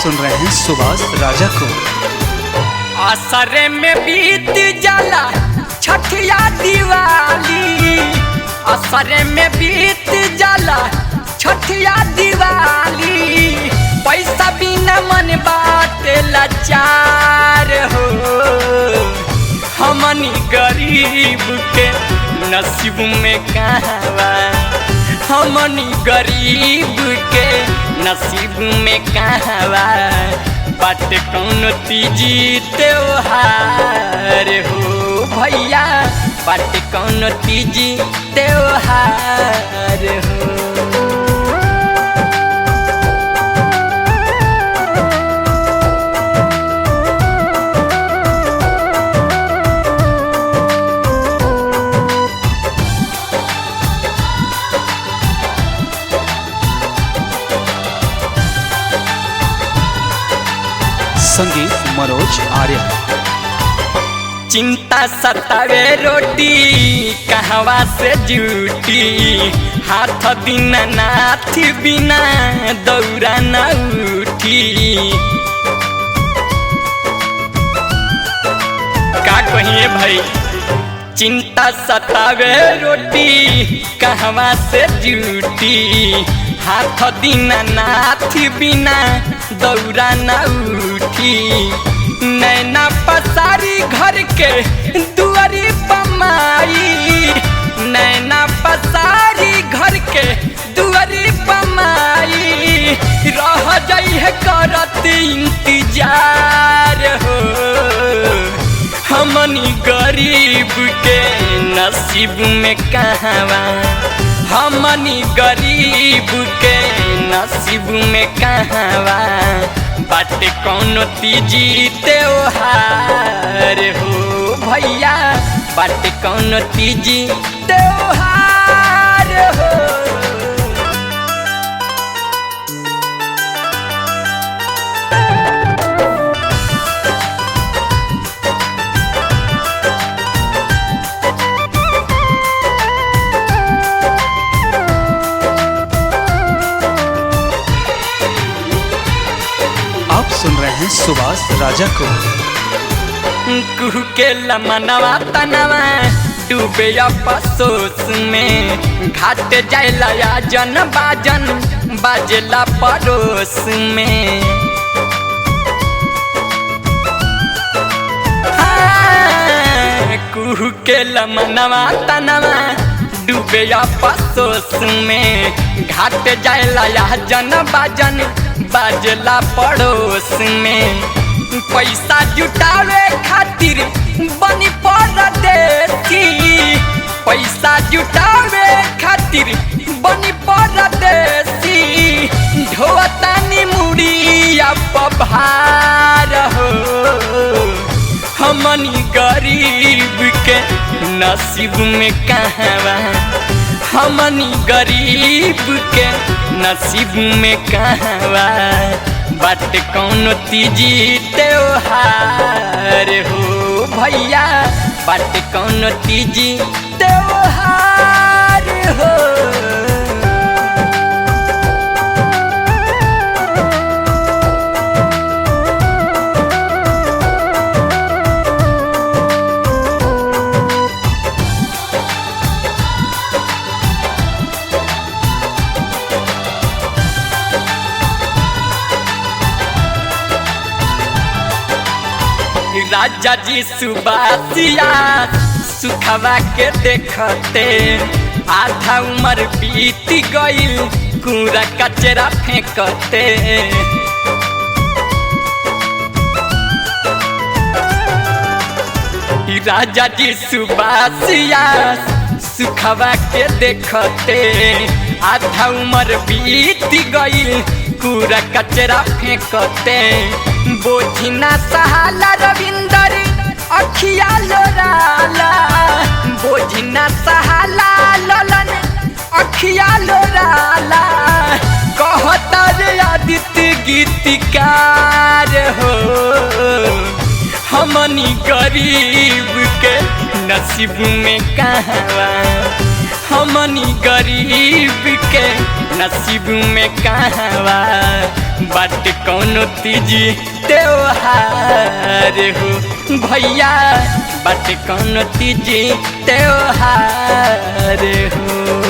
सुन रहे हैं सुभाष राजा को। असरे में बीत जाला छठिया दिवाली, असरे में बीत जाला छठिया दिवाली। पैसा बिना मन बाटे लाचार हो, हमनी गरीब के नसीब में कहवा, हमनी गरीब के नसीब में कहवा बाटे कौन तीजी त्योहार हो भैया, बाटे कौन तीजी त्योहार हो। संगीत मनोज आर्य। चिंता सतावे रोटी कहवा से जूटी, हाथ बिना नाथ बिना दौरा न उठी। का कहिए भाई, चिंता सतावे रोटी कहवा से जूटी, हाथ बिना नाथ बिना दौरा न उठी। नैना पसारी घर के दुआरी पमाई, नैना पसारी घर के दुआरी पमाई। रह जाई है करत इंतजार हो, हमनी गरीब के नसीब में कहवा, हमनी गरीब के नसीब में कहवा बाटे कौन तीजी त्योहार हो भैया, बाटे कौन तीजी त्योहार हो। आप सुन रहे हैं सुभाष राजा को। कुह के लमनवा तनवा डूबे अफसोस में, घाट जाइला जन बाजन बाजेला पड़ोस में। कुह के लमनवा तनवा डूबे अफसोस में, घाट जाइला जन बाजन बाजला पड़ोस में। पैसा जुटावे खातिर बनी परदेसी, पैसा जुटावे खातिर बनी परदेसी। ढोतानी मुड़िया पभार हो, हमनी गरीब के नसीब में कहवा, हमनी गरीब के नसीब में कहवा बाटे कौन तीजी त्योहार हो भैया, बाटे कौन तीजी त्योहार हो। राजा जी सुबासिया सुखवा के देखते, आधा उम्र बीत गईल कूड़ा कचरा फेंकते। राजा जी सुबासिया सुखवा के देखते, आधा उम्र बीत गईल कूड़ा कचरा फेंकते। बोझिना सहाला रविंदर अखिया लोराला, बोझिना सहाला ललन अखिया लोराला। कहता रे आदित्य गीतकार हो, हमनी गरीब के नसीब में कहवा, हमनी गरीब के नसीब में कहवा बाट कौनो तीजी त्योहार हो भैया बाट कौनो तीजी त्योहार हो।